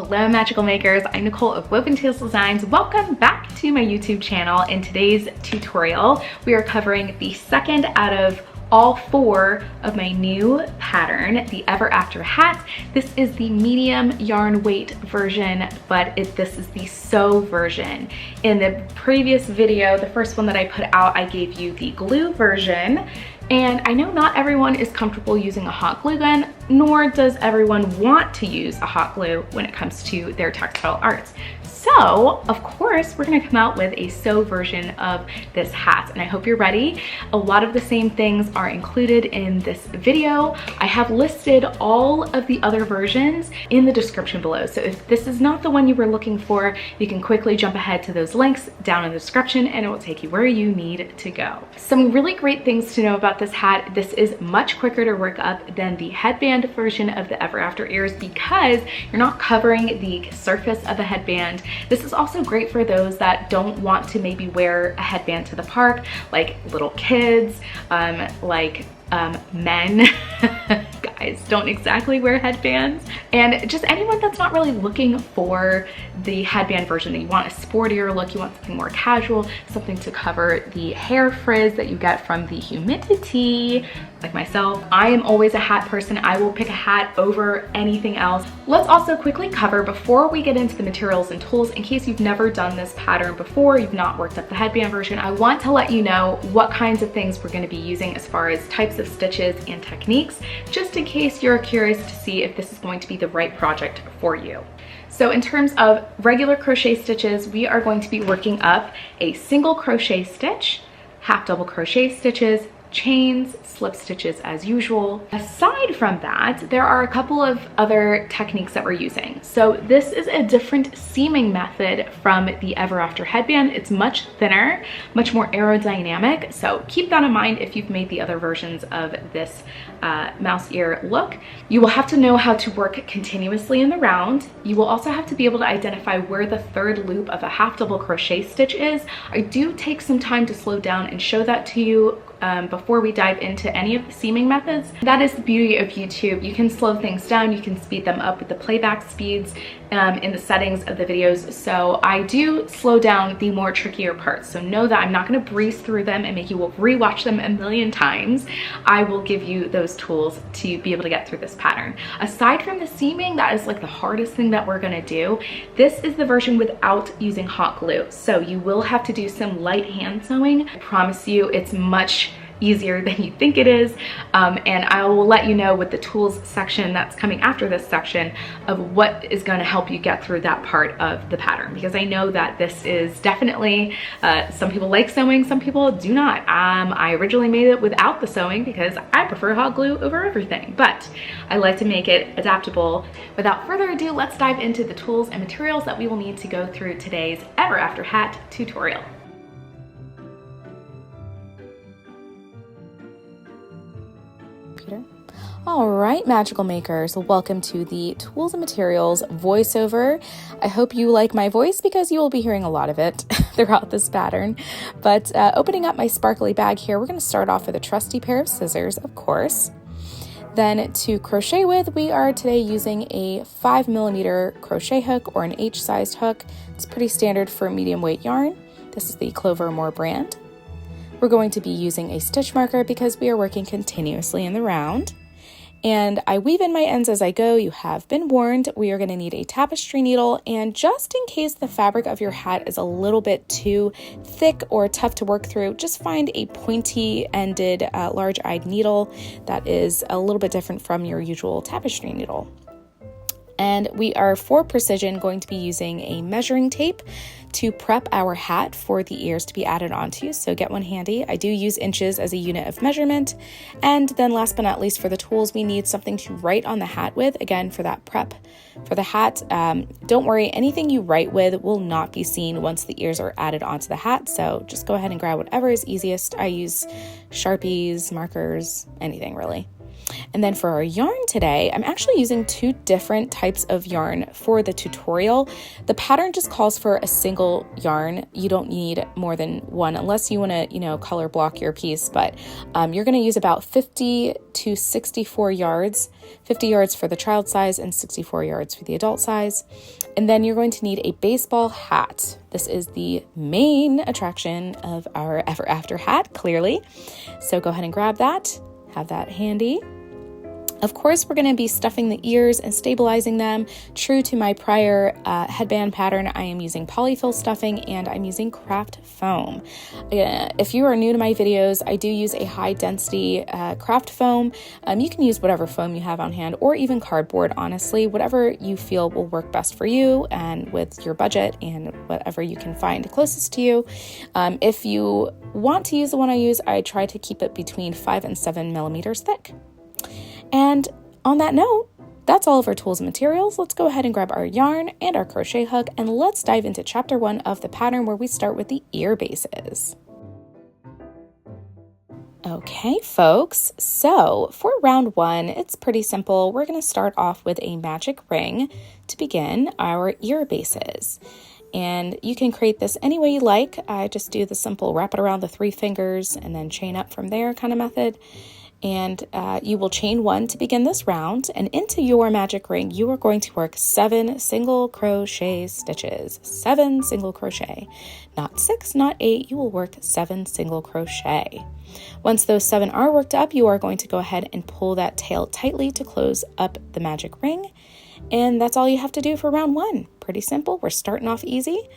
Hello magical makers, I'm Nicole of Woven Tales Designs. Welcome back to my YouTube channel. In today's tutorial, we are covering the second out of all four of my new pattern, the Ever After hat. This is the medium yarn weight version, but this is the sew version. In the previous video, the first one that I put out, I gave you the glue version. And I know not everyone is comfortable using a hot glue gun, nor does everyone want to use a hot glue when it comes to their textile arts. So, of course, we're gonna come out with a sew version of this hat, and I hope you're ready. A lot of the same things are included in this video. I have listed all of the other versions in the description below. So if this is not the one you were looking for, you can quickly jump ahead to those links down in the description and it will take you where you need to go. Some really great things to know about this hat. This is much quicker to work up than the headband version of the Ever After ears because you're not covering the surface of a headband. This is also great for those that don't want to maybe wear a headband to the park, like little kids, men. Guys don't exactly wear headbands, and just anyone that's not really looking for the headband version. You want a sportier look, you want something more casual, something to cover the hair frizz that you get from the humidity. Like myself, I am always a hat person. I will pick a hat over anything else. Let's also quickly cover, before we get into the materials and tools, in case you've never done this pattern before, you've not worked up the headband version, I want to let you know what kinds of things we're going to be using as far as types of stitches and techniques, just in case you're curious to see if this is going to be the right project for you. So in terms of regular crochet stitches, we are going to be working up a single crochet stitch, half double crochet stitches, chains, slip stitches as usual. Aside from that, there are a couple of other techniques that we're using. So this is a different seaming method from the Ever After headband. It's much thinner, much more aerodynamic. So keep that in mind if you've made the other versions of this mouse ear look. You will have to know how to work continuously in the round. You will also have to be able to identify where the third loop of a half double crochet stitch is. I do take some time to slow down and show that to you before we dive into any of the seaming methods. That is the beauty of YouTube. You can slow things down, you can speed them up with the playback speeds in the settings of the videos. So I do slow down the more trickier parts. So know that I'm not gonna breeze through them and make you rewatch them a million times. I will give you those tools to be able to get through this pattern. Aside from the seaming, that is like the hardest thing that we're gonna do. This is the version without using hot glue. So you will have to do some light hand sewing. I promise you it's much easier than you think it is, and I will let you know with the tools section that's coming after this section of what is going to help you get through that part of the pattern, because I know that this is definitely some people like sewing, some people do not. I originally made it without the sewing because I prefer hot glue over everything, but I like to make it adaptable. Without further ado, let's dive into the tools and materials that we will need to go through today's Ever After hat tutorial. All right, magical makers, welcome to the tools and materials voiceover. I hope you like my voice because you will be hearing a lot of it throughout this pattern. But opening up my sparkly bag here, we're going to start off with a trusty pair of scissors, of course. Then to crochet with, we are today using a 5mm crochet hook or an H-sized hook. It's pretty standard for medium weight yarn. This is the Clover Moore brand. We're going to be using a stitch marker because we are working continuously in the round. And I weave in my ends as I go. You have been warned. We are going to need a tapestry needle, and just in case the fabric of your hat is a little bit too thick or tough to work through, just find a pointy-ended, large-eyed needle that is a little bit different from your usual tapestry needle. And we are, for precision, going to be using a measuring tape to prep our hat for the ears to be added onto, so get one handy. I do use inches as a unit of measurement. And then last but not least, for the tools, we need something to write on the hat with, again, for that prep. For the hat, don't worry, anything you write with will not be seen once the ears are added onto the hat, so just go ahead and grab whatever is easiest. I use Sharpies, markers, anything really. And then for our yarn today, I'm actually using 2 different types of yarn for the tutorial. The pattern just calls for a single yarn. You don't need more than one unless you want to, color block your piece, but you're going to use about 50 to 64 yards, 50 yards for the child size and 64 yards for the adult size. And then you're going to need a baseball hat. This is the main attraction of our Ever After hat, clearly. So go ahead and grab that, have that handy. Of course, we're going to be stuffing the ears and stabilizing them. True to my prior headband pattern, I am using polyfill stuffing and I'm using craft foam. If you are new to my videos, I do use a high density craft foam. You can use whatever foam you have on hand or even cardboard, honestly, whatever you feel will work best for you and with your budget and whatever you can find closest to you. If you want to use the one I use, I try to keep it between 5 and 7 millimeters thick. And on that note, that's all of our tools and materials. Let's go ahead and grab our yarn and our crochet hook, and let's dive into chapter 1 of the pattern where we start with the ear bases. Okay, folks, so for round 1, it's pretty simple. We're going to start off with a magic ring to begin our ear bases. And you can create this any way you like. I just do the simple wrap it around the 3 fingers and then chain up from there kind of method. And you will chain 1 to begin this round, and into your magic ring you are going to work 7 single crochet stitches. 7 single crochet, not 6, not 8. You will work 7 single crochet. Once those 7 are worked up, you are going to go ahead and pull that tail tightly to close up the magic ring, and that's all you have to do for round 1. Pretty simple. We're starting off easy.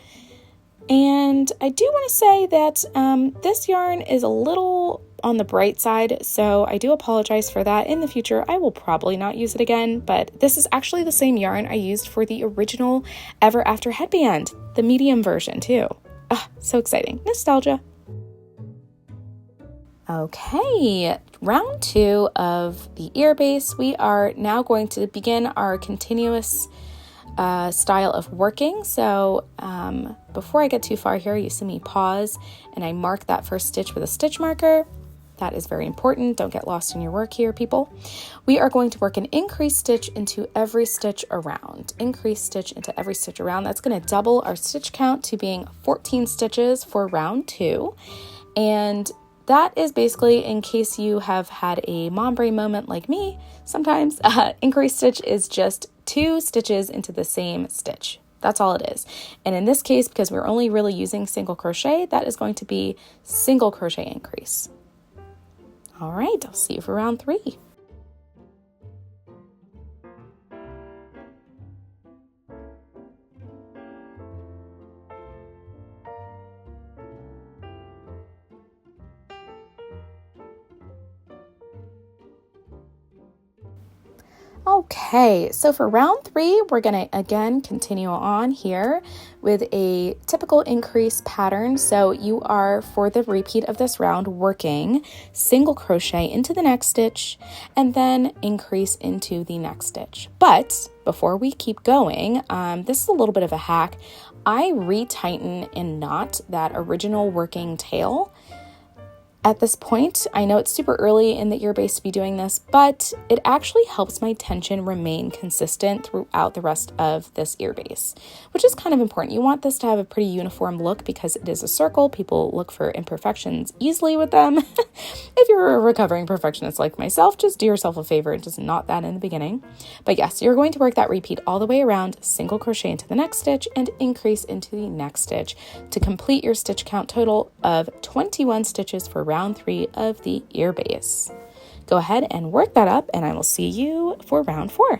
And I do want to say that this yarn is a little on the bright side, so I do apologize for that. In the future, I will probably not use it again, but this is actually the same yarn I used for the original Ever After headband, the medium version too. So exciting. Nostalgia. Okay, round 2 of the ear base. We are now going to begin our continuous style of working. So before I get too far here, you see me pause and I mark that first stitch with a stitch marker. That is very important. Don't get lost in your work here, people. We are going to work an increase stitch into every stitch around. Increase stitch into every stitch around. That's going to double our stitch count to being 14 stitches for round 2. And that is basically in case you have had a mom brain moment like me. Sometimes increase stitch is just 2 stitches into the same stitch. That's all it is. And in this case, because we're only really using single crochet, that is going to be single crochet increase. All right, I'll see you for round 3. Okay, so for round 3, we're going to again continue on here with a typical increase pattern. So you are, for the repeat of this round, working single crochet into the next stitch and then increase into the next stitch. But before we keep going, this is a little bit of a hack. I retighten and knot that original working tail. At this point, I know it's super early in the ear base to be doing this, but it actually helps my tension remain consistent throughout the rest of this ear base, which is kind of important. You want this to have a pretty uniform look because it is a circle. People look for imperfections easily with them. If you're a recovering perfectionist like myself, just do yourself a favor and just knot that in the beginning. But yes, you're going to work that repeat all the way around, single crochet into the next stitch and increase into the next stitch to complete your stitch count total of 21 stitches for round 3 of the ear base. Go ahead and work that up and I will see you for round 4.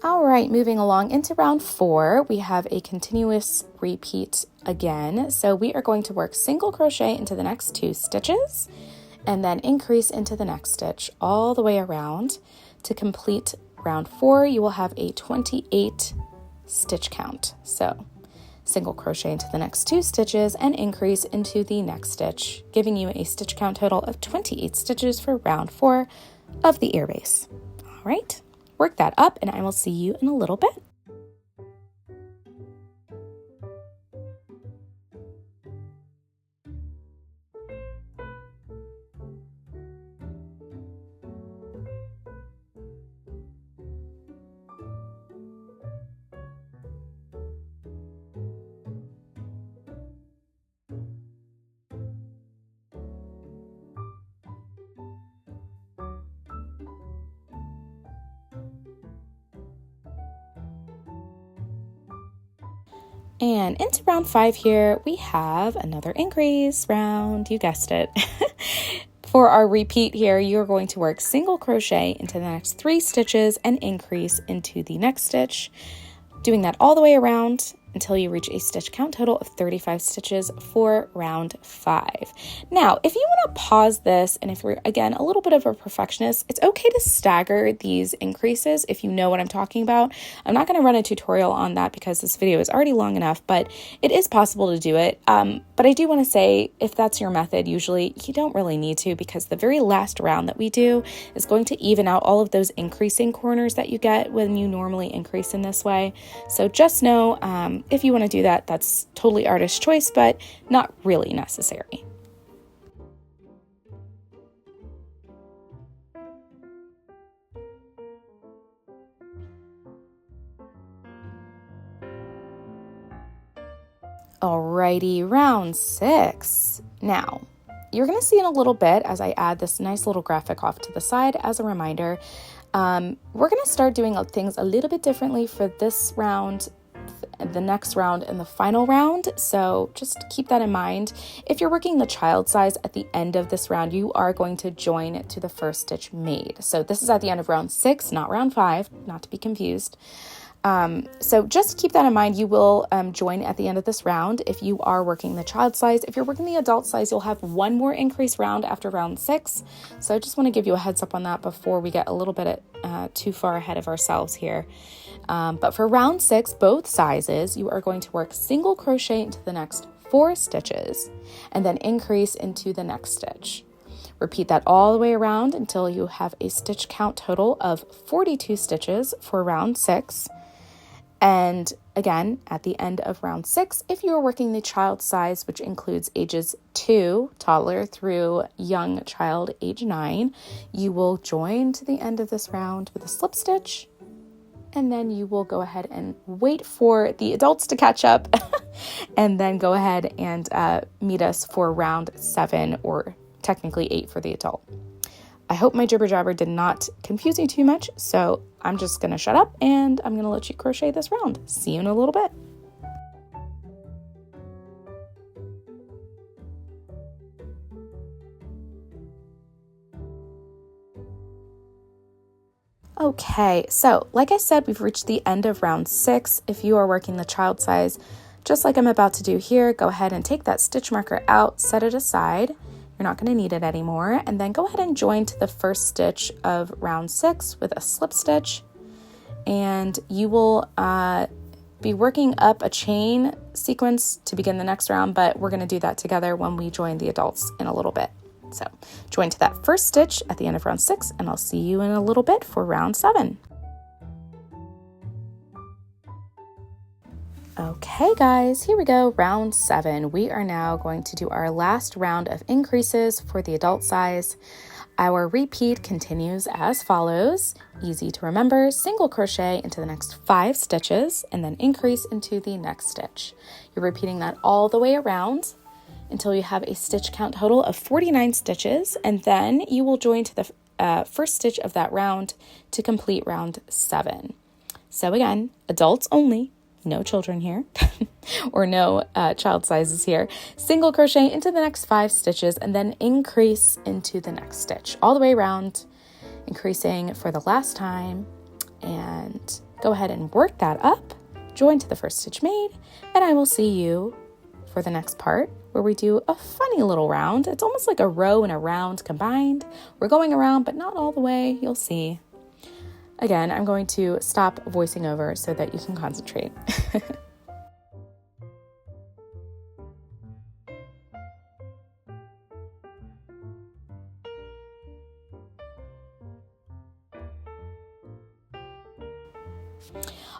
All right, moving along into round 4, we have a continuous repeat again. So we are going to work single crochet into the next 2 stitches and then increase into the next stitch all the way around. To complete round 4, you will have a 28 stitch count. So single crochet into the next 2 stitches and increase into the next stitch, giving you a stitch count total of 28 stitches for round 4 of the ear base. All right, work that up and I will see you in a little bit. And into round 5 here, we have another increase round, you guessed it. For our repeat here, you're going to work single crochet into the next 3 stitches and increase into the next stitch, doing that all the way around until you reach a stitch count total of 35 stitches for round 5. Now, if you want to pause this, and if you're, again, a little bit of a perfectionist, it's okay to stagger these increases if you know what I'm talking about. I'm not going to run a tutorial on that because this video is already long enough, but it is possible to do it. But I do want to say, if that's your method, usually you don't really need to, because the very last round that we do is going to even out all of those increasing corners that you get when you normally increase in this way. So just know, if you want to do that, that's totally artist choice, but not really necessary. Alrighty, round 6. Now, you're going to see in a little bit as I add this nice little graphic off to the side as a reminder, we're going to start doing things a little bit differently for this round, the next round, and the final round. So just keep that in mind. If you're working the child size at the end of this round, you are going to join to the first stitch made. So this is at the end of round 6, not round 5, not to be confused. So just keep that in mind. You will join at the end of this round if you are working the child size. If you're working the adult size, you'll have one more increase round after round 6. So I just want to give you a heads up on that before we get a little bit too far ahead of ourselves here. But for round 6, both sizes, you are going to work single crochet into the next 4 stitches and then increase into the next stitch. Repeat that all the way around until you have a stitch count total of 42 stitches for round 6. And again, at the end of round 6, if you are working the child size, which includes ages 2, toddler, through young child, age 9, you will join to the end of this round with a slip stitch. And then you will go ahead and wait for the adults to catch up and then go ahead and meet us for round 7, or technically 8 for the adult. I hope my jibber jabber did not confuse you too much, so I'm just going to shut up and I'm going to let you crochet this round. See you in a little bit. Okay, so like I said, we've reached the end of round 6. If you are working the child size, just like I'm about to do here, go ahead and take that stitch marker out, set it aside. You're not going to need it anymore. And then go ahead and join to the first stitch of round 6 with a slip stitch. And you will be working up a chain sequence to begin the next round, but we're going to do that together when we join the adults in a little bit. So join to that first stitch at the end of round 6, and I'll see you in a little bit for round 7. Okay guys, here we go, round 7. We are now going to do our last round of increases for the adult size. Our repeat continues as follows. Easy to remember, single crochet into the next 5 stitches and then increase into the next stitch. You're repeating that all the way around until you have a stitch count total of 49 stitches, and then you will join to the first stitch of that round to complete round 7. So again, adults only. No children here or no child sizes here. Single crochet into the next 5 stitches and then increase into the next stitch all the way around, increasing for the last time, and go ahead and work that up, join to the first stitch made, and I will see you for the next part where we do a funny little round. It's almost like a row and a round combined. We're going around, but not all the way. You'll see. Again, I'm going to stop voicing over so that you can concentrate.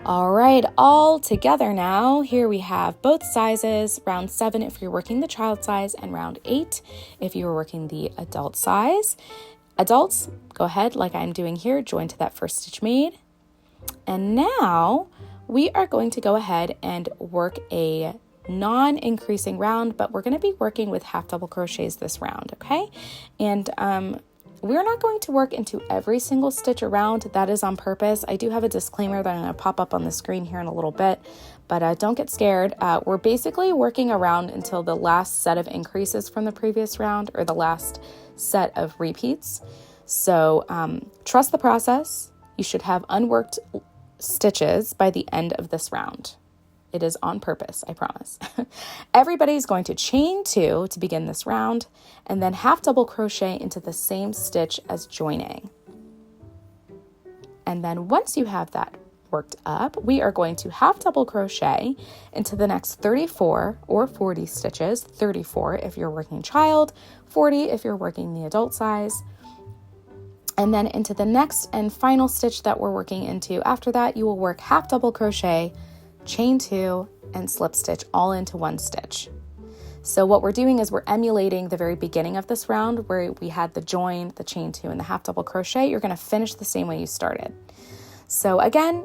All right, all together now. Here we have both sizes, round 7 if you're working the child size and round 8 if you were working the adult size. Adults, go ahead like I'm doing here, join to that first stitch made. And now we are going to go ahead and work a non-increasing round, but we're going to be working with half double crochets this round, okay? And we're not going to work into every single stitch around. That is on purpose. I do have a disclaimer that I'm going to pop up on the screen here in a little bit, but don't get scared. We're basically working around until the last set of increases from the previous round or the last set of repeats. So trust the process. You should have unworked stitches by the end of this round. It is on purpose, I promise. Everybody's going to chain 2 to begin this round and then half double crochet into the same stitch as joining. And then once you have that worked up, we are going to half double crochet into the next 34 or 40 stitches, 34 if you're working child, 40 if you're working the adult size. And then into the next and final stitch that we're working into after that, you will work half double crochet, chain 2, and slip stitch all into one stitch. So what we're doing is we're emulating the very beginning of this round where we had the join, the chain 2, and the half double crochet. You're going to finish the same way you started. So again,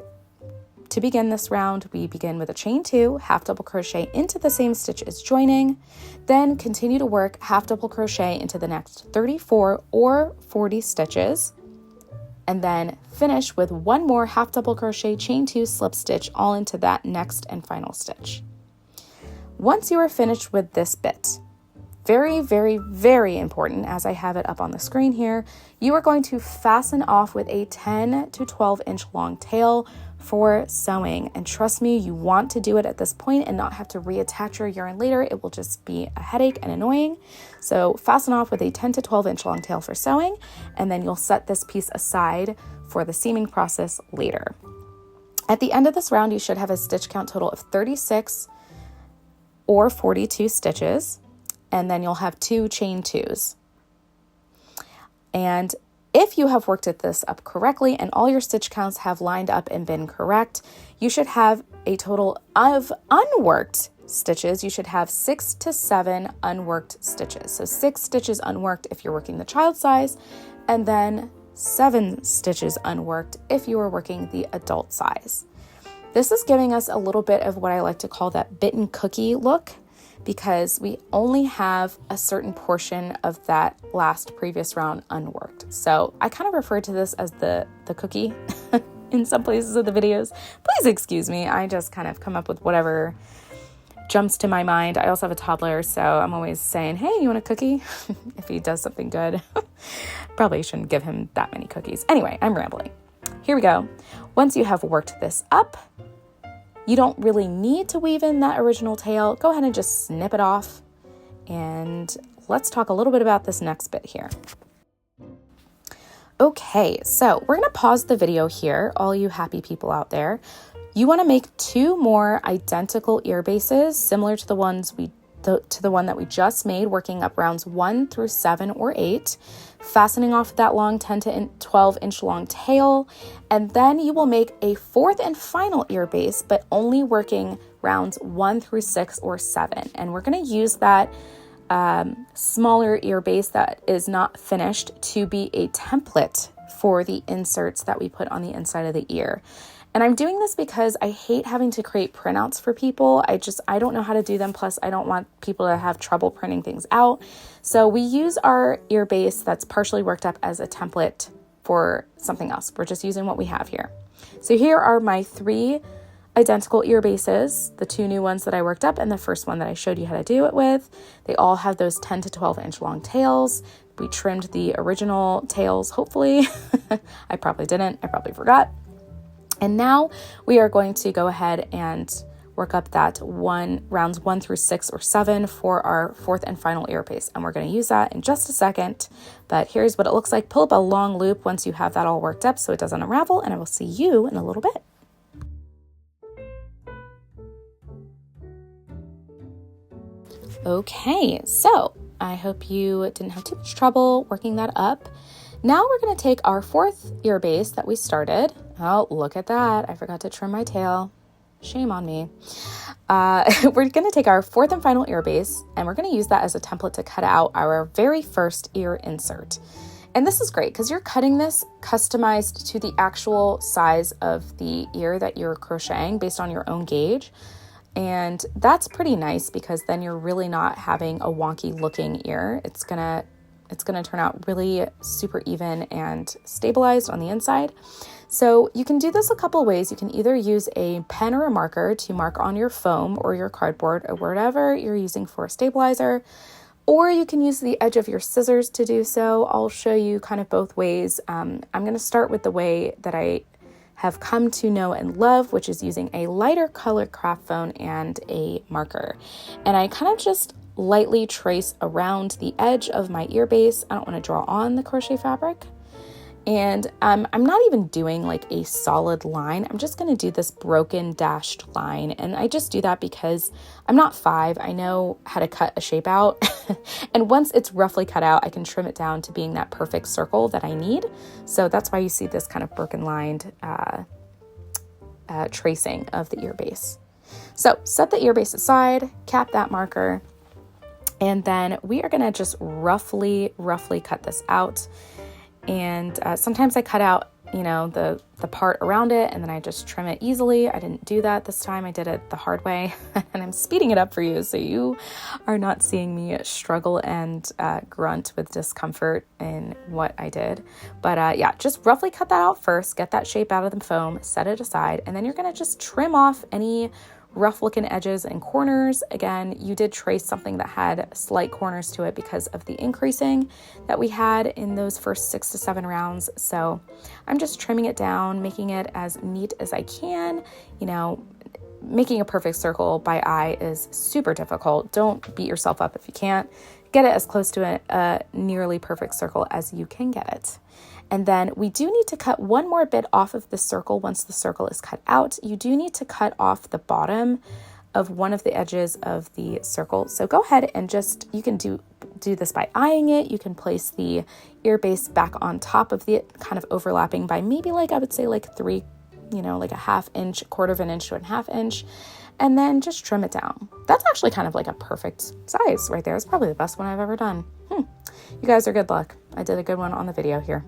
to begin this round, we begin with a chain 2, half double crochet into the same stitch as joining, then continue to work half double crochet into the next 34 or 40 stitches, and then finish with one more half double crochet, chain 2, slip stitch all into that next and final stitch. Once you are finished with this bit, very, very, very important, as I have it up on the screen here, you are going to fasten off with a 10 to 12 inch long tail for sewing. And trust me, you want to do it at this point and not have to reattach your yarn later. It will just be a headache and annoying. So fasten off with a 10 to 12 inch long tail for sewing, and then you'll set this piece aside for the seaming process later. At the end of this round, you should have a stitch count total of 36 or 42 stitches, and then you'll have 2 chain 2s. And if you have worked this up correctly and all your stitch counts have lined up and been correct, you should have a total of unworked stitches. You should have 6 to 7 unworked stitches. So 6 stitches unworked if you're working the child size, and then 7 stitches unworked if you are working the adult size. This is giving us a little bit of what I like to call that bitten cookie look, because we only have a certain portion of that last previous round unworked. So I kind of refer to this as the cookie in some places of the videos. Please excuse me. I just kind of come up with whatever jumps to my mind. I also have a toddler, so I'm always saying, hey, you want a cookie? If he does something good. Probably shouldn't give him that many cookies. Anyway, I'm rambling. Here we go. Once you have worked this up, you don't really need to weave in that original tail. Go ahead and just snip it off. And let's talk a little bit about this next bit here. Okay, so we're going to pause the video here, all you happy people out there. You want to make 2 more identical ear bases, similar to the one that we just made, working up rounds 1 through 7 or 8, fastening off that long 10 to 12 inch long tail, and then you will make a 4th and final ear base, but only working rounds 1 through 6 or 7. And we're going to use that smaller ear base that is not finished to be a template for the inserts that we put on the inside of the ear. And I'm doing this because I hate having to create printouts for people. I don't know how to do them. Plus, I don't want people to have trouble printing things out. So we use our ear base that's partially worked up as a template for something else. We're just using what we have here. So here are my 3 identical ear bases, the 2 new ones that I worked up and the first one that I showed you how to do it with. They all have those 10 to 12 inch long tails. We trimmed the original tails, hopefully. I probably didn't. I probably forgot. And now we are going to go ahead and work up that rounds 1 through 6 or 7 for our 4th and final ear base. And we're going to use that in just a second. But here's what it looks like. Pull up a long loop once you have that all worked up so it doesn't unravel. And I will see you in a little bit. Okay, so I hope you didn't have too much trouble working that up. Now we're going to take our 4th ear base that we started Oh, look at that. I forgot to trim my tail. Shame on me. We're going to take our fourth and final ear base, and we're going to use that as a template to cut out our very first ear insert. And this is great because you're cutting this customized to the actual size of the ear that you're crocheting based on your own gauge. And that's pretty nice because then you're really not having a wonky looking ear. It's gonna turn out really super even and stabilized on the inside. So you can do this a couple ways. You can either use a pen or a marker to mark on your foam or your cardboard or whatever you're using for a stabilizer, or you can use the edge of your scissors to do so. I'll show you kind of both ways. I'm going to start with the way that I have come to know and love, which is using a lighter colored craft foam and a marker. And I kind of just lightly trace around the edge of my ear base. I don't want to draw on the crochet fabric. And I'm not even doing like a solid line. I'm just going to do this broken dashed line. And I just do that because I'm not 5. I know how to cut a shape out. And once it's roughly cut out, I can trim it down to being that perfect circle that I need. So that's why you see this kind of broken lined tracing of the ear base. So set the ear base aside, cap that marker, and then we are going to just roughly cut this out. And sometimes I cut out, the part around it, and then I just trim it easily. I didn't do that this time. I did it the hard way, and I'm speeding it up for you so you are not seeing me struggle and grunt with discomfort in what I did. But yeah, just roughly cut that out first, get that shape out of the foam, set it aside, and then you're going to just trim off any rough looking edges and corners. Again, you did trace something that had slight corners to it because of the increasing that we had in those first 6 to 7 rounds. So I'm just trimming it down, making it as neat as I can. Making a perfect circle by eye is super difficult. Don't beat yourself up if you can't. Get it as close to a nearly perfect circle as you can get it. And then we do need to cut one more bit off of the circle. Once the circle is cut out, you do need to cut off the bottom of one of the edges of the circle. So go ahead and you can do this by eyeing it. You can place the ear base back on top of the kind of overlapping by maybe I would say 3, like a 1/2 inch, 1/4 of an inch to a 1/2 inch, and then just trim it down. That's actually kind of like a perfect size right there. It's probably the best one I've ever done. You guys are good luck. I did a good one on the video here.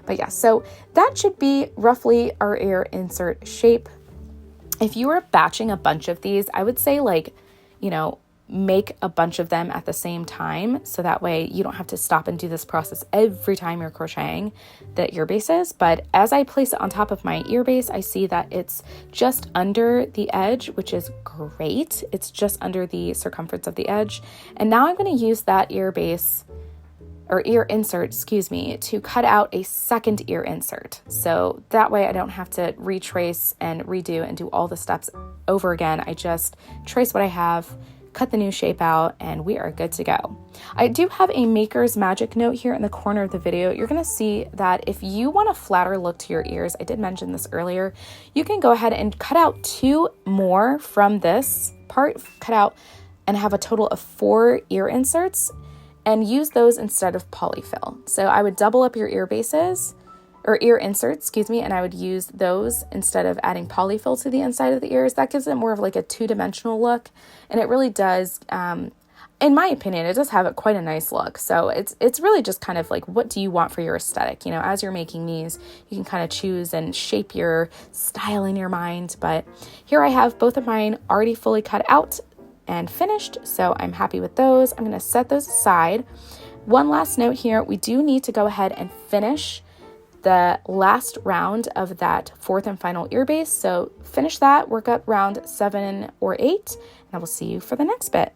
But yeah, so that should be roughly our ear insert shape. If you were batching a bunch of these, I would say make a bunch of them at the same time. So that way you don't have to stop and do this process every time you're crocheting the ear bases. But as I place it on top of my ear base, I see that it's just under the edge, which is great. It's just under the circumference of the edge. And now I'm going to use that ear base or ear insert, to cut out a second ear insert. So that way I don't have to retrace and redo and do all the steps over again. I just trace what I have, cut the new shape out, and we are good to go. I do have a maker's magic note here in the corner of the video. You're going to see that if you want a flatter look to your ears, I did mention this earlier, you can go ahead and cut out 2 more from this part, cut out and have a total of 4 ear inserts, and use those instead of polyfill. So I would double up your ear bases or ear inserts, and I would use those instead of adding polyfill to the inside of the ears. That gives it more of like a 2-dimensional look, and it really does, in my opinion, it does have quite a nice look. So it's really just kind of like, what do you want for your aesthetic? As you're making these, you can kind of choose and shape your style in your mind. But here I have both of mine already fully cut out and finished, so I'm happy with those. I'm going to set those aside. One last note here, we do need to go ahead and finish the last round of that 4th and final ear base. So finish that, work up round 7 or 8, and I will see you for the next bit.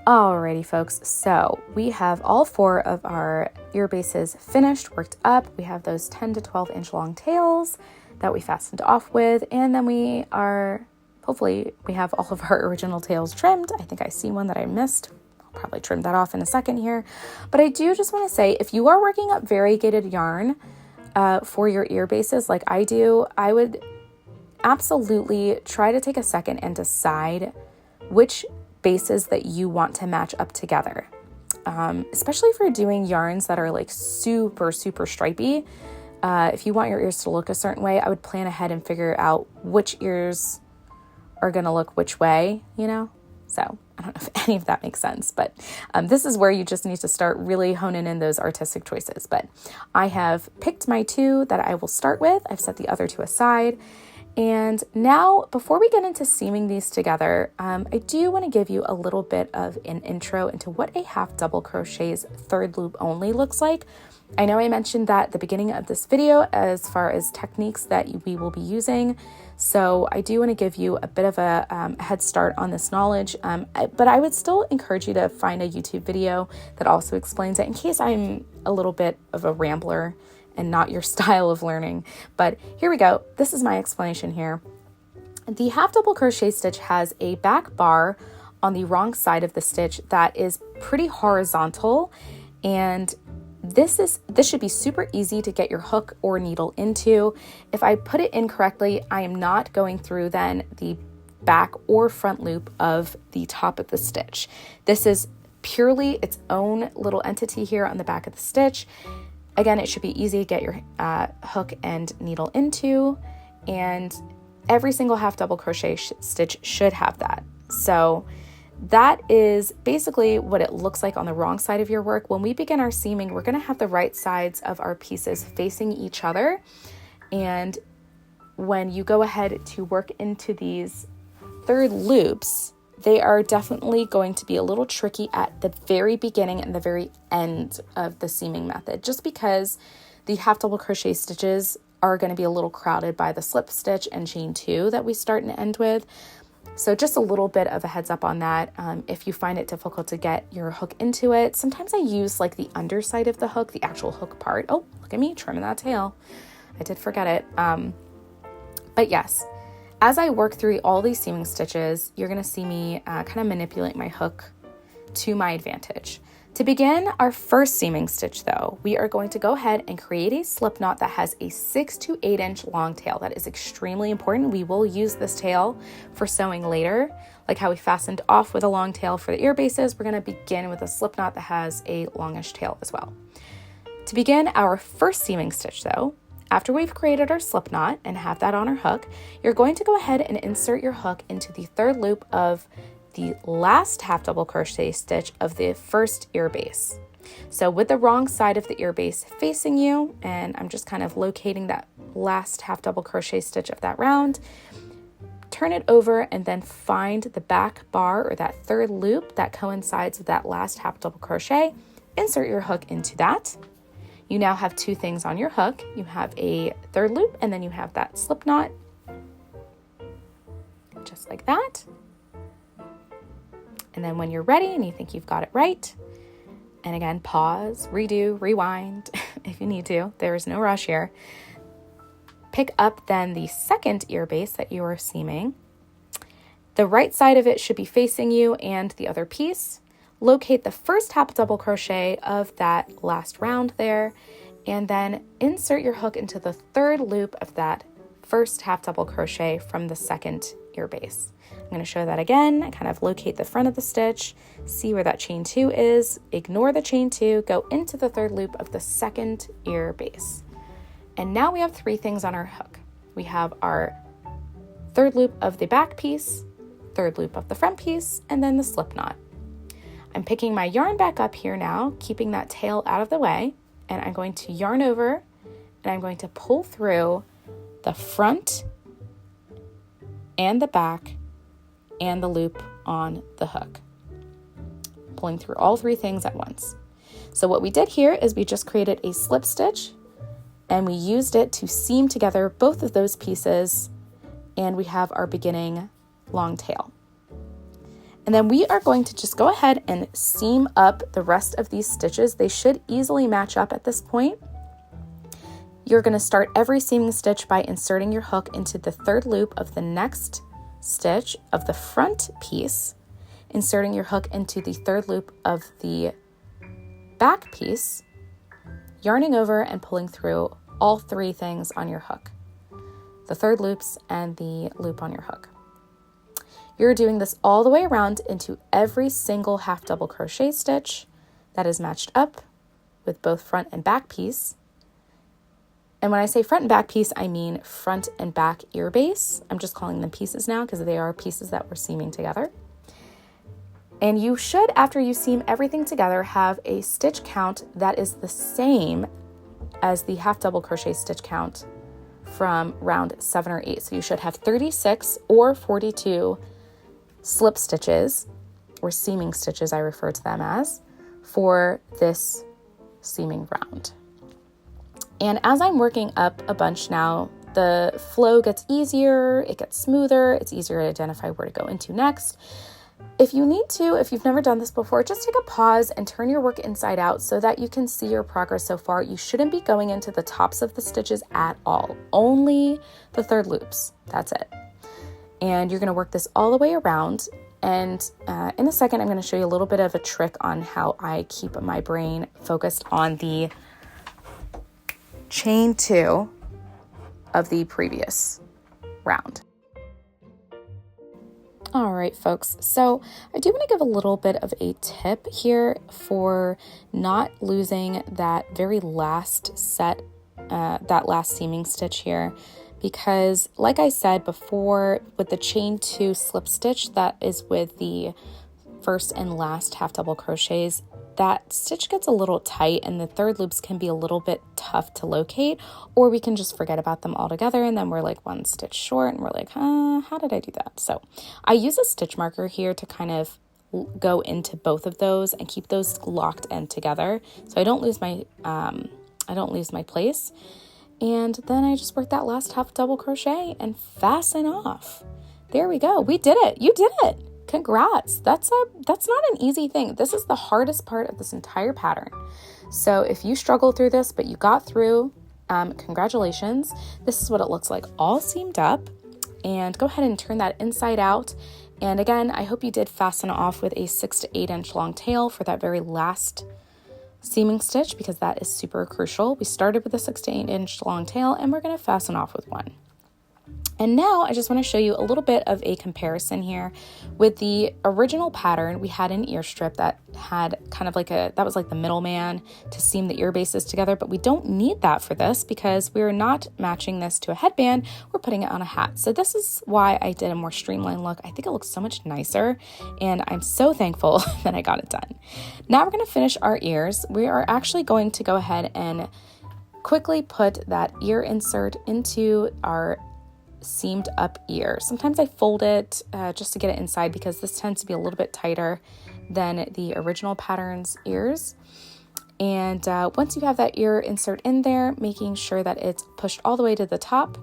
Alrighty folks, so we have all 4 of our ear bases finished, worked up. We have those 10 to 12 inch long tails that we fastened off with, and then hopefully we have all of our original tails trimmed. I think I see one that I missed. I'll probably trim that off in a second here. But I do just want to say, if you are working up variegated yarn for your ear bases like I do, I would absolutely try to take a second and decide which bases that you want to match up together. Especially if you're doing yarns that are like super, super stripy. If you want your ears to look a certain way, I would plan ahead and figure out which ears are going to look which way, you know? So I don't know if any of that makes sense, but this is where you just need to start really honing in those artistic choices. But I have picked my two that I will start with. I've set the other two aside. And now, before we get into seaming these together, I do want to give you a little bit of an intro into what a half double crochet's third loop only looks like. I know I mentioned that at the beginning of this video as far as techniques that we will be using. So I do want to give you a bit of a head start on this knowledge, but I would still encourage you to find a YouTube video that also explains it in case I'm a little bit of a rambler and not your style of learning. But here we go. This is my explanation here. The half double crochet stitch has a back bar on the wrong side of the stitch that is pretty horizontal, and this should be super easy to get your hook or needle into. If I put it in correctly, I am not going through then the back or front loop of the top of the stitch. This is purely its own little entity here on the back of the stitch. Again, it should be easy to get your hook and needle into, and every single half double crochet stitch should have that. So that is basically what it looks like on the wrong side of your work. When we begin our seaming, we're going to have the right sides of our pieces facing each other. And when you go ahead to work into these third loops, they are definitely going to be a little tricky at the very beginning and the very end of the seaming method, just because the half double crochet stitches are going to be a little crowded by the slip stitch and chain 2 that we start and end with. So just a little bit of a heads up on that. If you find it difficult to get your hook into it, sometimes I use like the underside of the hook, the actual hook part. Oh, look at me trimming that tail. I did forget it. But yes, as I work through all these seaming stitches, you're going to see me kind of manipulate my hook to my advantage. To begin our first seaming stitch though, we are going to go ahead and create a slip knot that has a 6 to 8 inch long tail. That is extremely important. We will use this tail for sewing later, like how we fastened off with a long tail for the ear bases. We're going to begin with a slip knot that has a longish tail as well. To begin our first seaming stitch though, after we've created our slip knot and have that on our hook, you're going to go ahead and insert your hook into the third loop of the last half double crochet stitch of the first ear base. So with the wrong side of the ear base facing you, and I'm just kind of locating that last half double crochet stitch of that round, turn it over and then find the back bar or that third loop that coincides with that last half double crochet. Insert your hook into that. You now have two things on your hook. You have a third loop and then you have that slip knot, just like that. And then when you're ready and you think you've got it right, and again, pause, redo, rewind if you need to. There is no rush here. Pick up then the second ear base that you are seaming. The right side of it should be facing you and the other piece. Locate the first half double crochet of that last round there, and then insert your hook into the third loop of that first half double crochet from the second ear base. I'm going to show that again. Kind of locate the front of the stitch, see where that chain 2 is, ignore the chain 2, go into the third loop of the second ear base. And now we have 3 things on our hook. We have our third loop of the back piece, third loop of the front piece, and then the slip knot. I'm picking my yarn back up here now, keeping that tail out of the way, and I'm going to yarn over and I'm going to pull through the front and the back and the loop on the hook, pulling through all 3 things at once. So what we did here is we just created a slip stitch and we used it to seam together both of those pieces, and we have our beginning long tail. And then we are going to just go ahead and seam up the rest of these stitches. They should easily match up at this point. You're going to start every seaming stitch by inserting your hook into the third loop of the next stitch of the front piece, inserting your hook into the third loop of the back piece, yarning over and pulling through all three things on your hook, the third loops and the loop on your hook. You're doing this all the way around into every single half double crochet stitch that is matched up with both front and back piece. And when I say front and back piece, I mean front and back ear base. I'm just calling them pieces now because they are pieces that we're seaming together. And you should, after you seam everything together, have a stitch count that is the same as the half double crochet stitch count from round 7 or 8. So you should have 36 or 42 slip stitches, or seaming stitches I refer to them as, for this seaming round. And as I'm working up a bunch now, the flow gets easier, it gets smoother, it's easier to identify where to go into next. If you need to, if you've never done this before, just take a pause and turn your work inside out so that you can see your progress so far. You shouldn't be going into the tops of the stitches at all, only the third loops, that's it. And you're gonna work this all the way around. And in a second, I'm gonna show you a little bit of a trick on how I keep my brain focused on the chain 2 of the previous round. All right, folks, so I do want to give a little bit of a tip here for not losing that very last set, that last seaming stitch here, because like I said before, with the chain 2 slip stitch that is with the first and last half double crochets, that stitch gets a little tight and the third loops can be a little bit tough to locate, or we can just forget about them altogether and then we're like one stitch short and we're like, how did I do that? So I use a stitch marker here to kind of go into both of those and keep those locked in together so I don't lose my place. And then I just work that last half double crochet and fasten off. There we go. We did it. You did it. Congrats. That's not an easy thing. This is the hardest part of this entire pattern. So if you struggle through this, but you got through, congratulations. This is what it looks like all seamed up. And go ahead and turn that inside out. And again, I hope you did fasten off with a 6 to 8 inch long tail for that very last seaming stitch, because that is super crucial. We started with a 6 to 8 inch long tail and we're going to fasten off with one. And now I just want to show you a little bit of a comparison here. With the original pattern, we had an ear strip that had kind of like that was like the middleman to seam the ear bases together, but we don't need that for this because we're not matching this to a headband, we're putting it on a hat. So this is why I did a more streamlined look. I think it looks so much nicer and I'm so thankful that I got it done. Now we're going to finish our ears. We are actually going to go ahead and quickly put that ear insert into our seamed up ear. Sometimes I fold it just to get it inside because this tends to be a little bit tighter than the original pattern's ears. And once you have that ear insert in there, making sure that it's pushed all the way to the top,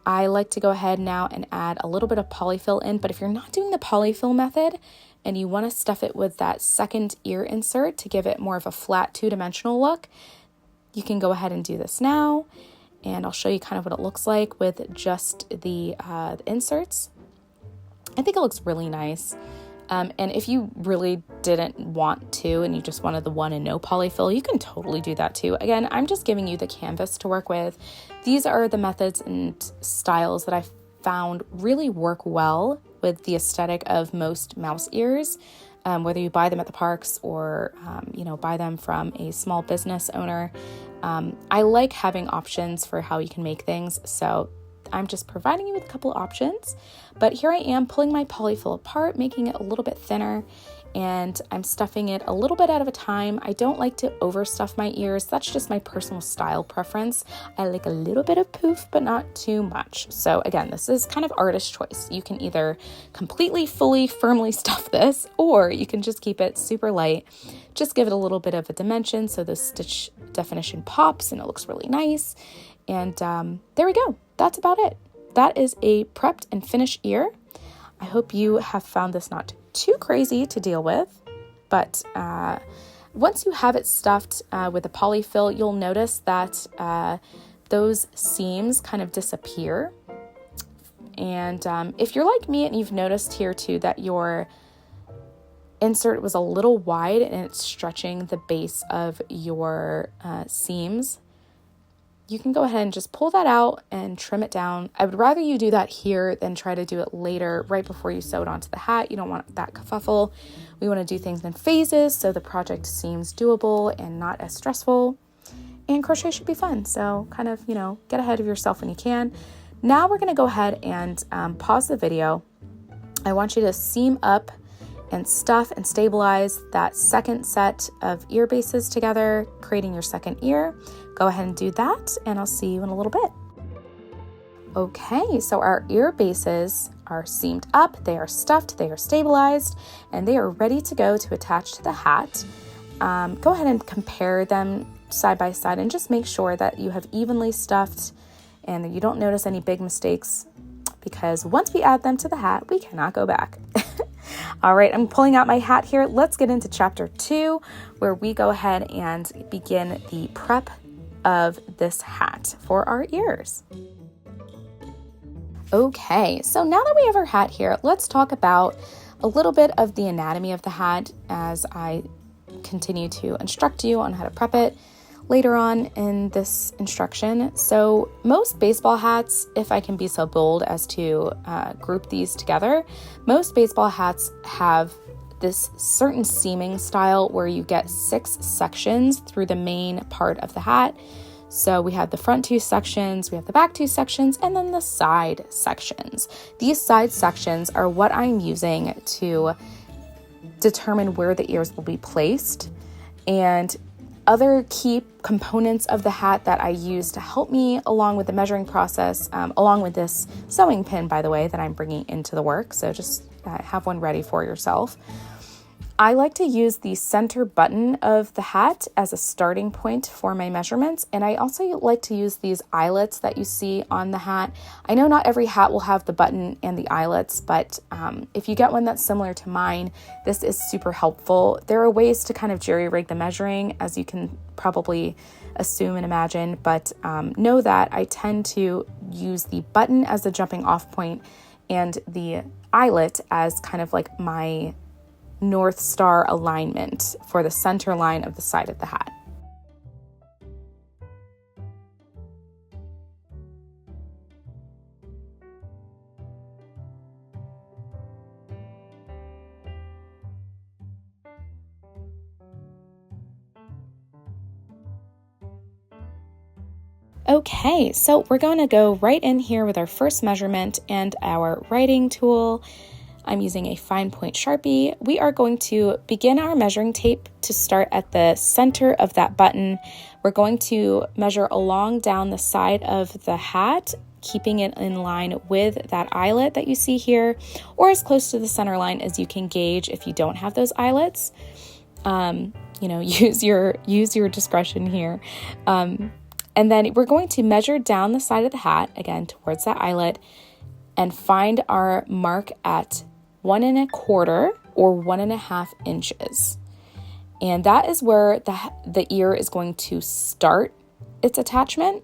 I like to go ahead now and add a little bit of polyfill in. But if you're not doing the polyfill method and you want to stuff it with that second ear insert to give it more of a flat two-dimensional look, you can go ahead and do this now. And I'll show you kind of what it looks like with just the inserts. I think it looks really nice. And if you really didn't want to and you just wanted the one and no polyfill, you can totally do that too. Again, I'm just giving you the canvas to work with. These are the methods and styles that I found really work well with the aesthetic of most mouse ears. Whether you buy them at the parks or, buy them from a small business owner. I like having options for how you can make things. So I'm just providing you with a couple of options. But here I am pulling my polyfill apart, making it a little bit thinner. And I'm stuffing it a little bit at a time. I don't like to overstuff my ears. That's just my personal style preference. I like a little bit of poof, but not too much. So again, this is kind of artist choice. You can either completely, fully, firmly stuff this, or you can just keep it super light. Just give it a little bit of a dimension so the stitch definition pops and it looks really nice. And there we go. That's about it. That is a prepped and finished ear. I hope you have found this not too crazy to deal with, but once you have it stuffed with the polyfill, you'll notice that those seams kind of disappear. And if you're like me and you've noticed here too that your insert was a little wide and it's stretching the base of your seams, you can go ahead and just pull that out and trim it down. I would rather you do that here than try to do it later, right before you sew it onto the hat. You don't want that kerfuffle. We want to do things in phases so the project seems doable and not as stressful. And crochet should be fun, so kind of, get ahead of yourself when you can. Now we're going to go ahead and pause the video. I want you to seam up and stuff and stabilize that second set of ear bases together, creating your second ear. Go ahead and do that, and I'll see you in a little bit. Okay, so our ear bases are seamed up, they are stuffed, they are stabilized, and they are ready to go to attach to the hat. Go ahead and compare them side by side and just make sure that you have evenly stuffed and that you don't notice any big mistakes, because once we add them to the hat, we cannot go back. All right, I'm pulling out my hat here. Let's get into chapter 2, where we go ahead and begin the prep of this hat for our ears. Okay, so now that we have our hat here, let's talk about a little bit of the anatomy of the hat as I continue to instruct you on how to prep it later on in this instruction. So most baseball hats, if I can be so bold as to group these together, most baseball hats have this certain seaming style where you get 6 sections through the main part of the hat. So we have the front 2 sections, we have the back 2 sections, and then the side sections. These side sections are what I'm using to determine where the ears will be placed. And other key components of the hat that I use to help me along with the measuring process, along with this sewing pin, by the way, that I'm bringing into the work. So just have one ready for yourself. I like to use the center button of the hat as a starting point for my measurements, and I also like to use these eyelets that you see on the hat. I know not every hat will have the button and the eyelets, but if you get one that's similar to mine, this is super helpful. There are ways to kind of jerry-rig the measuring, as you can probably assume and imagine, but know that I tend to use the button as the jumping off point and the eyelet as kind of like my North Star alignment for the center line of the side of the hat. Okay, so we're going to go right in here with our first measurement and our writing tool. I'm using a fine point Sharpie. We are going to begin our measuring tape to start at the center of that button. We're going to measure along down the side of the hat, keeping it in line with that eyelet that you see here, or as close to the center line as you can gauge if you don't have those eyelets. Use your discretion here. And then we're going to measure down the side of the hat, again, towards that eyelet, and find our mark at 1 1/4 or 1.5 inches. And that is where the ear is going to start its attachment.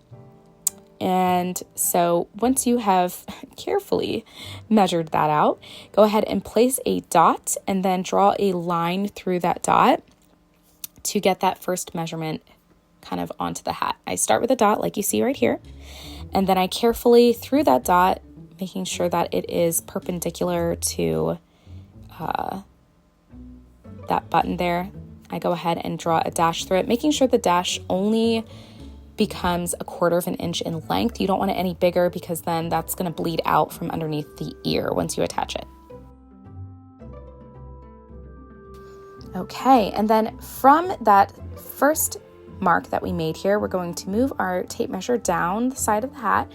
And so once you have carefully measured that out, go ahead and place a dot and then draw a line through that dot to get that first measurement kind of onto the hat. I start with a dot like you see right here, and then I carefully through that dot, making sure that it is perpendicular to that button there. I go ahead and draw a dash through it, making sure the dash only becomes 1/4 inch in length. You don't want it any bigger because then that's going to bleed out from underneath the ear once you attach it. Okay, and then from that first mark that we made here, we're going to move our tape measure down the side of the hat,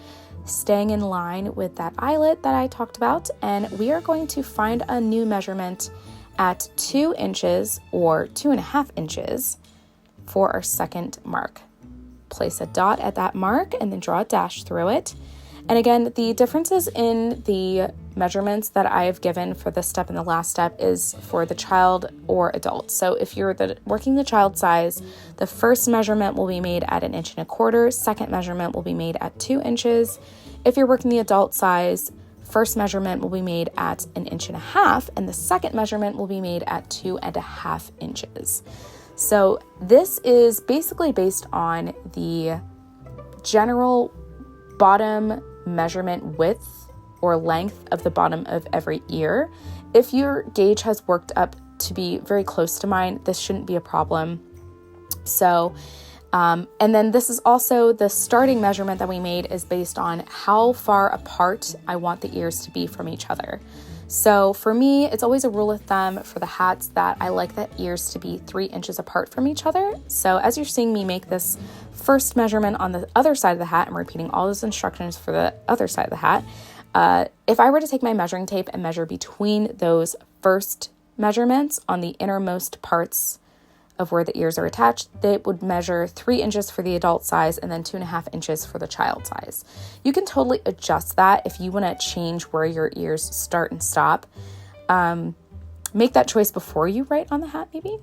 staying in line with that eyelet that I talked about, and we are going to find a new measurement at 2 inches or 2.5 inches for our second mark. Place a dot at that mark and then draw a dash through it. And again, the differences in the measurements that I've given for this step and the last step is for the child or adult. So if you're working the child size, the first measurement will be made at 1.25 inches, second measurement will be made at 2 inches. If you're working the adult size, first measurement will be made at 1.5 inches, and the second measurement will be made at 2.5 inches. So this is basically based on the general bottom measurement width or length of the bottom of every ear. If your gauge has worked up to be very close to mine, this shouldn't be a problem. So, and then this is also the starting measurement that we made is based on how far apart I want the ears to be from each other. So for me, it's always a rule of thumb for the hats that I like the ears to be 3 inches apart from each other. So as you're seeing me make this first measurement on the other side of the hat, I'm repeating all those instructions for the other side of the hat. If I were to take my measuring tape and measure between those first measurements on the innermost parts of where the ears are attached, they would measure 3 inches for the adult size and then 2.5 inches for the child size. You can totally adjust that if you want to change where your ears start and stop. Make that choice before you write on the hat, maybe.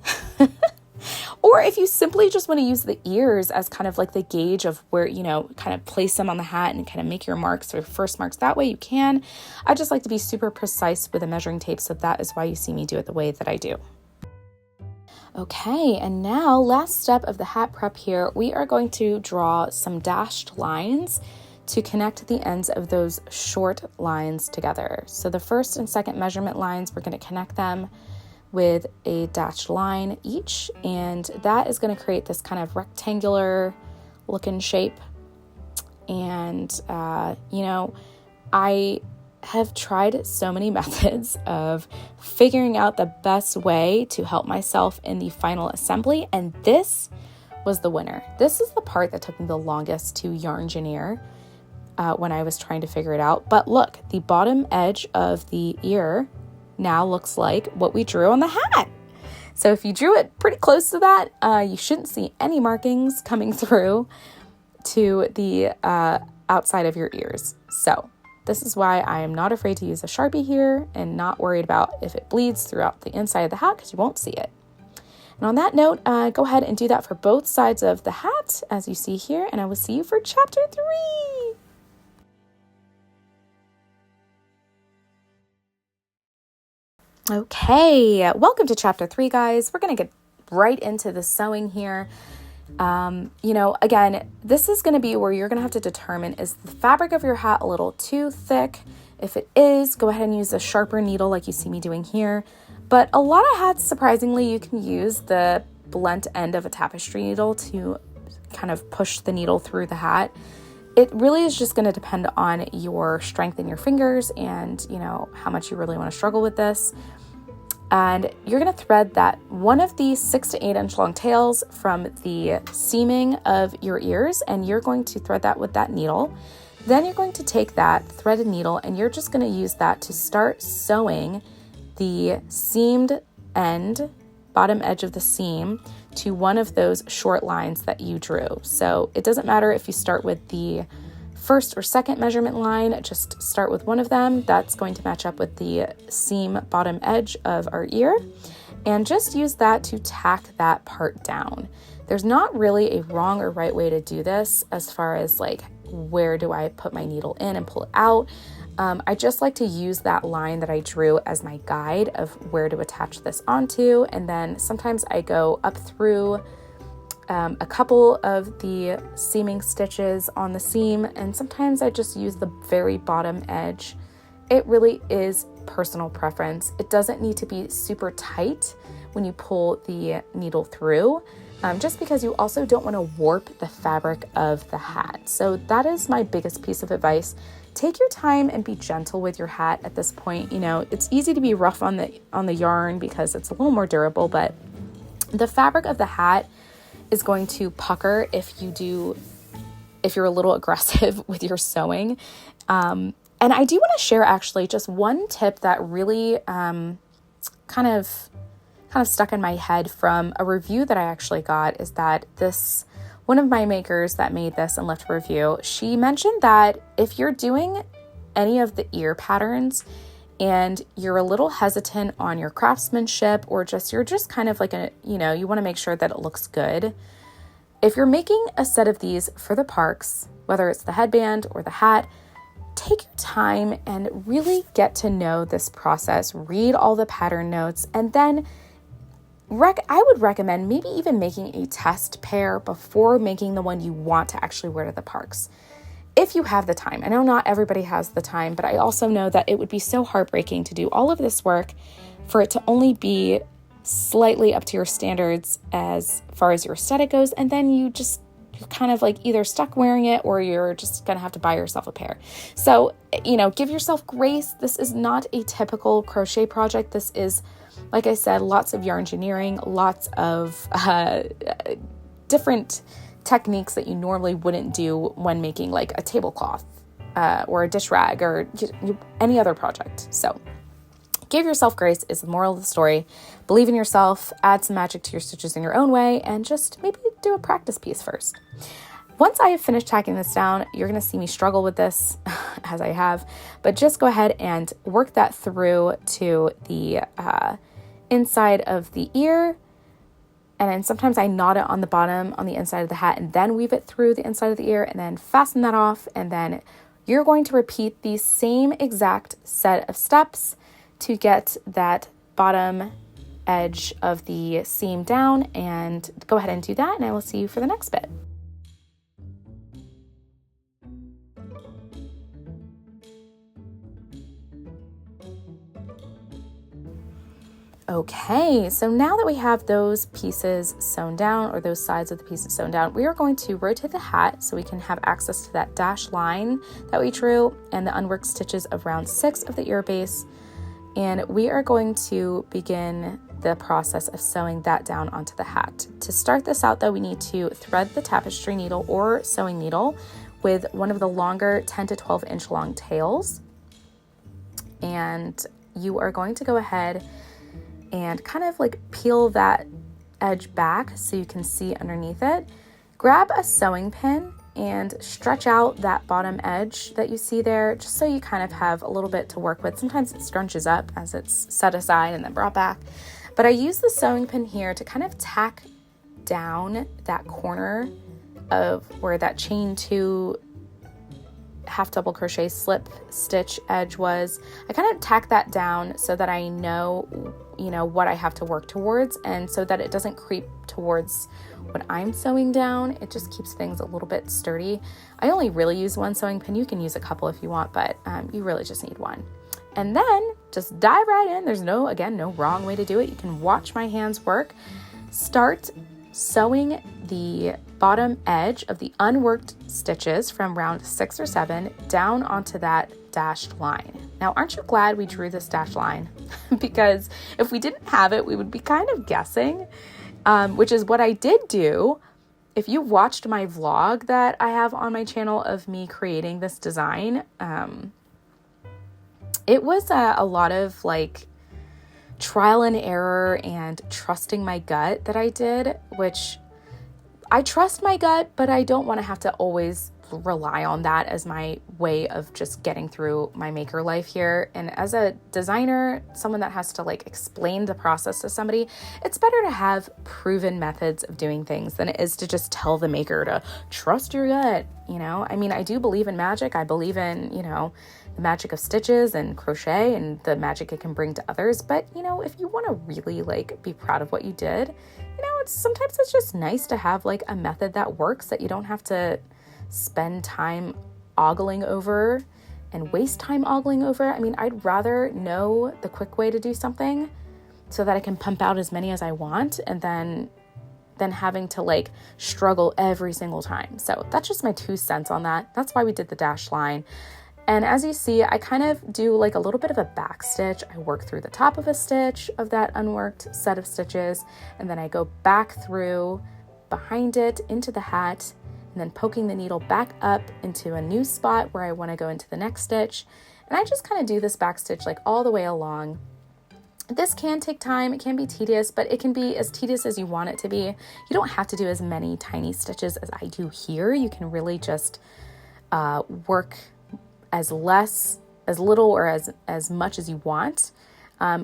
Or if you simply just want to use the ears as kind of like the gauge of where, kind of place them on the hat and kind of make your marks or first marks that way, you can. I just like to be super precise with a measuring tape, so that is why you see me do it the way that I do. Okay, and now last step of the hat prep here, we are going to draw some dashed lines to connect the ends of those short lines together. So the first and second measurement lines, we're going to connect them with a dashed line each, and that is going to create this kind of rectangular looking shape. And, I have tried so many methods of figuring out the best way to help myself in the final assembly, and this was the winner. This is the part that took me the longest to yarn engineer when I was trying to figure it out. But look, the bottom edge of the ear now looks like what we drew on the hat. So if you drew it pretty close to that, you shouldn't see any markings coming through to the outside of your ears. So this is why I am not afraid to use a Sharpie here and not worried about if it bleeds throughout the inside of the hat, because you won't see it. And on that note, go ahead and do that for both sides of the hat, as you see here, and I will see you for chapter 3. Okay, welcome to chapter 3, guys. We're going to get right into the sewing here. Again, this is going to be where you're going to have to determine, is the fabric of your hat a little too thick? If it is, go ahead and use a sharper needle like you see me doing here. But a lot of hats, surprisingly, you can use the blunt end of a tapestry needle to kind of push the needle through the hat. It really is just going to depend on your strength in your fingers and, how much you really want to struggle with this. And you're going to thread that one of these 6 to 8 inch long tails from the seaming of your ears, and you're going to thread that with that needle. Then you're going to take that threaded needle and you're just going to use that to start sewing the seamed end, bottom edge of the seam, to one of those short lines that you drew. So it doesn't matter if you start with the first or second measurement line, just start with one of them. That's going to match up with the seam bottom edge of our ear, and just use that to tack that part down. There's not really a wrong or right way to do this as far as like where do I put my needle in and pull it out. I just like to use that line that I drew as my guide of where to attach this onto, and then sometimes I go up through a couple of the seaming stitches on the seam, and sometimes I just use the very bottom edge. It really is personal preference. It doesn't need to be super tight when you pull the needle through, just because you also don't want to warp the fabric of the hat. So that is my biggest piece of advice. Take your time and be gentle with your hat at this point. It's easy to be rough on the yarn because it's a little more durable, but the fabric of the hat is going to pucker if you're a little aggressive with your sewing. And I do want to share actually just one tip that really kind of stuck in my head from a review that I actually got, is that one of my makers that made this and left a review, she mentioned that if you're doing any of the ear patterns and you're a little hesitant on your craftsmanship, or you're just kind of like you want to make sure that it looks good. If you're making a set of these for the parks, whether it's the headband or the hat, take your time and really get to know this process, read all the pattern notes, and then I would recommend maybe even making a test pair before making the one you want to actually wear to the parks. If you have the time. I know not everybody has the time, but I also know that it would be so heartbreaking to do all of this work for it to only be slightly up to your standards as far as your aesthetic goes, and then you're kind of like either stuck wearing it or you're just going to have to buy yourself a pair. So, give yourself grace. This is not a typical crochet project. This is, like I said, lots of yarn engineering, lots of different techniques that you normally wouldn't do when making like a tablecloth or a dish rag or any other project. So give yourself grace is the moral of the story. Believe in yourself, add some magic to your stitches in your own way, and just maybe do a practice piece first. Once I have finished tacking this down, you're going to see me struggle with this as I have, but just go ahead and work that through to the inside of the ear. And then sometimes I knot it on the bottom on the inside of the hat and then weave it through the inside of the ear and then fasten that off. And then you're going to repeat the same exact set of steps to get that bottom edge of the seam down, and go ahead and do that. And I will see you for the next bit. Okay, so now that we have those pieces sewn down, or those sides of the pieces sewn down, we are going to rotate the hat so we can have access to that dashed line that we drew and the unworked stitches of round 6 of the ear base. And we are going to begin the process of sewing that down onto the hat. To start this out though, we need to thread the tapestry needle or sewing needle with one of the longer 10 to 12 inch long tails. And you are going to go ahead and kind of like peel that edge back so you can see underneath it. Grab a sewing pin and stretch out that bottom edge that you see there, just so you kind of have a little bit to work with. Sometimes it scrunches up as it's set aside and then brought back. But I use the sewing pin here to kind of tack down that corner of where that chain 2 half double crochet slip stitch edge was. I kind of tack that down so that I know, what I have to work towards, and so that it doesn't creep towards what I'm sewing down. It just keeps things a little bit sturdy. I only really use one sewing pin. You can use a couple if you want, but you really just need one. And then just dive right in. There's no wrong way to do it. You can watch my hands work. Start sewing the bottom edge of the unworked stitches from round 6 or 7 down onto that dashed line. Now, aren't you glad we drew this dashed line? Because if we didn't have it, we would be kind of guessing, which is what I did do. If you watched my vlog that I have on my channel of me creating this design, it was a lot of like trial and error and trusting my gut that I did, which I trust my gut, but I don't want to have to always rely on that as my way of just getting through my maker life here. And as a designer, someone that has to like explain the process to somebody, it's better to have proven methods of doing things than it is to just tell the maker to trust your gut. I mean, I do believe in magic. I believe in, the magic of stitches and crochet and the magic it can bring to others. But, if you want to really like be proud of what you did, sometimes it's just nice to have like a method that works, that you don't have to spend time ogling over and waste time ogling over. I mean, I'd rather know the quick way to do something so that I can pump out as many as I want, and then having to like struggle every single time. So that's just my 2 cents on that. That's why we did the dash line. And as you see, I kind of do like a little bit of a back stitch. I work through the top of a stitch of that unworked set of stitches, and then I go back through behind it into the hat, and then poking the needle back up into a new spot where I want to go into the next stitch. And I just kind of do this back stitch like all the way along. This can take time, it can be tedious, but it can be as tedious as you want it to be. You don't have to do as many tiny stitches as I do here. You can really just work as little or as much as you want.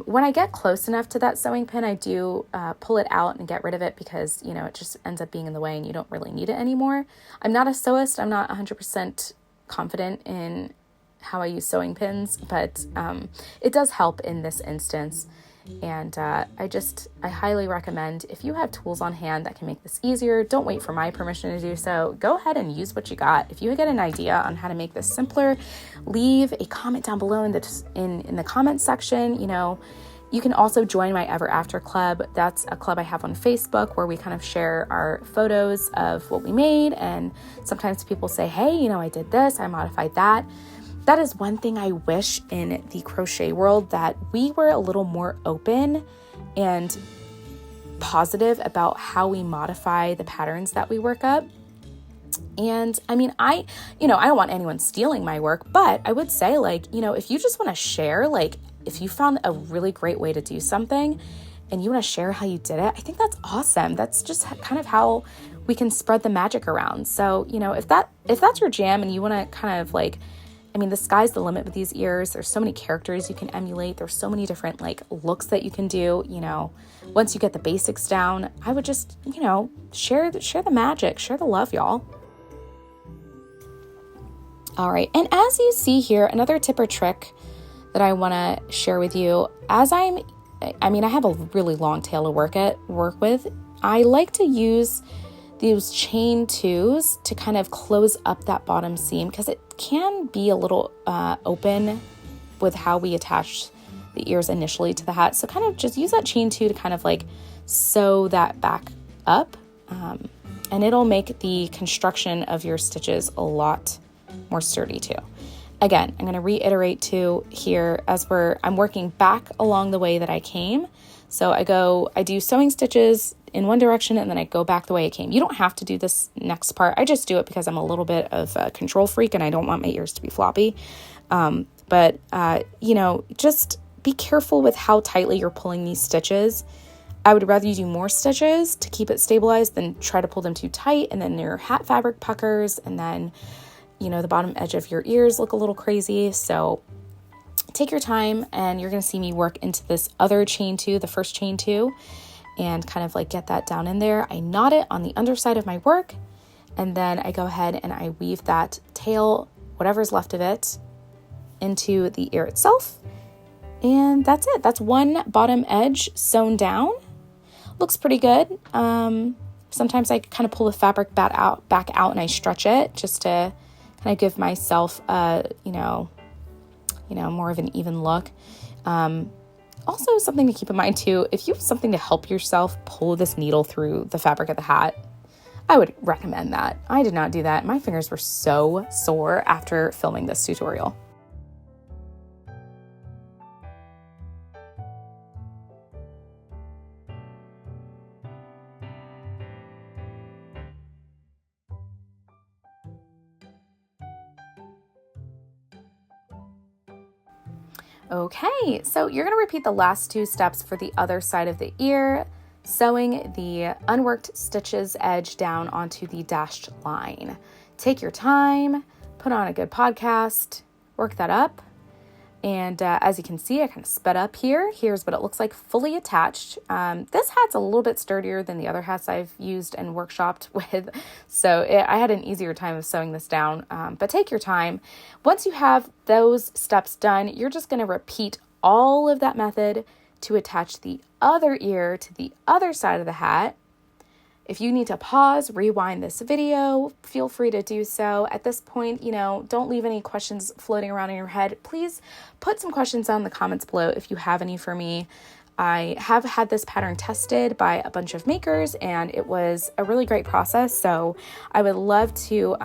When I get close enough to that sewing pin, I do pull it out and get rid of it because, it just ends up being in the way and you don't really need it anymore. I'm not a sewist. I'm not 100% confident in how I use sewing pins, but it does help in this instance. And I highly recommend, if you have tools on hand that can make this easier, don't wait for my permission to do so. Go ahead and use what you got. If you get an idea on how to make this simpler, leave a comment down below in the comment section. You know, you can also join my Ever After Club. That's a club I have on Facebook where we kind of share our photos of what we made. And sometimes people say, hey, you know, I did this, I modified that. That is one thing I wish in the crochet world, that we were a little more open and positive about how we modify the patterns that we work up. And I mean, I don't want anyone stealing my work, but I would say, like, you know, if you just want to share, like, if you found a really great way to do something and you want to share how you did it, I think that's awesome. That's just kind of how we can spread the magic around. So, you know, if that's your jam and you want to kind of like, I mean, the sky's the limit with these ears. There's so many characters you can emulate. There's so many different like looks that you can do. You know, once you get the basics down, I would just, you know, share the magic, share the love, y'all. All right. And as you see here, another tip or trick that I want to share with you, I have a really long tail to work with. I like to use these chain twos to kind of close up that bottom seam, because it can be a little open with how we attach the ears initially to the hat. So kind of just use that chain two to kind of like sew that back up, and it'll make the construction of your stitches a lot more sturdy too. Again, I'm going to reiterate too here, as I'm working back along the way that I came. So I do sewing stitches in one direction and then I go back the way I came. You don't have to do this next part. I just do it because I'm a little bit of a control freak and I don't want my ears to be floppy. But you know, just be careful with how tightly you're pulling these stitches. I would rather you do more stitches to keep it stabilized than try to pull them too tight, and then your hat fabric puckers, and then, you know, the bottom edge of your ears look a little crazy. So take your time, and you're going to see me work into this other chain two, the first chain two, and kind of like get that down in there. I knot it on the underside of my work, and then I go ahead and I weave that tail, whatever's left of it, into the ear itself. And that's it. That's one bottom edge sewn down. Looks pretty good. Sometimes I kind of pull the fabric back out and I stretch it just to kind of give myself more of an even look. Also, something to keep in mind too, if you have something to help yourself pull this needle through the fabric of the hat, I would recommend that. I did not do that. My fingers were so sore after filming this tutorial. Okay, so you're going to repeat the last two steps for the other side of the ear, sewing the unworked stitches edge down onto the dashed line. Take your time, put on a good podcast, work that up. And as you can see, I kind of sped up here. Here's what it looks like fully attached. This hat's a little bit sturdier than the other hats I've used and workshopped with. So I had an easier time of sewing this down, but take your time. Once you have those steps done, you're just going to repeat all of that method to attach the other ear to the other side of the hat. If you need to pause, rewind this video, feel free to do so. At this point, don't leave any questions floating around in your head. Please put some questions down in the comments below if you have any for me. I have had this pattern tested by a bunch of makers, and it was a really great process. So I would love to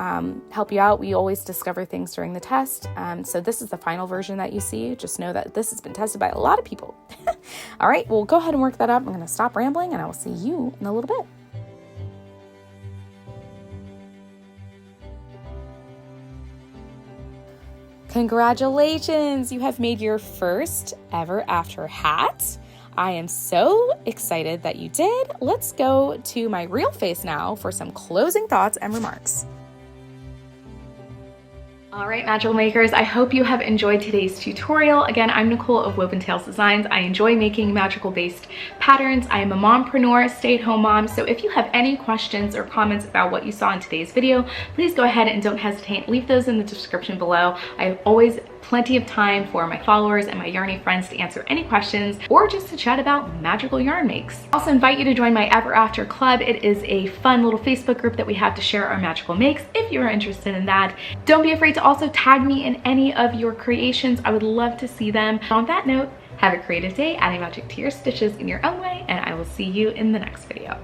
help you out. We always discover things during the test. So this is the final version that you see. Just know that this has been tested by a lot of people. All right, well, go ahead and work that up. I'm going to stop rambling, and I will see you in a little bit. Congratulations! You have made your first Ever After hat. I am so excited that you did. Let's go to my real face now for some closing thoughts and remarks. All right, magical makers, I hope you have enjoyed today's tutorial. Again, I'm Nicole of Woven Tales Designs. I enjoy making magical based patterns. I am a mompreneur, stay-at-home mom. So if you have any questions or comments about what you saw in today's video, please go ahead and don't hesitate. Leave those in the description below. I have always plenty of time for my followers and my yarny friends to answer any questions or just to chat about magical yarn makes. I also invite you to join my Ever After Club. It is a fun little Facebook group that we have to share our magical makes if you are interested in that. Don't be afraid to also tag me in any of your creations. I would love to see them. On that note, have a creative day, adding magic to your stitches in your own way, and I will see you in the next video.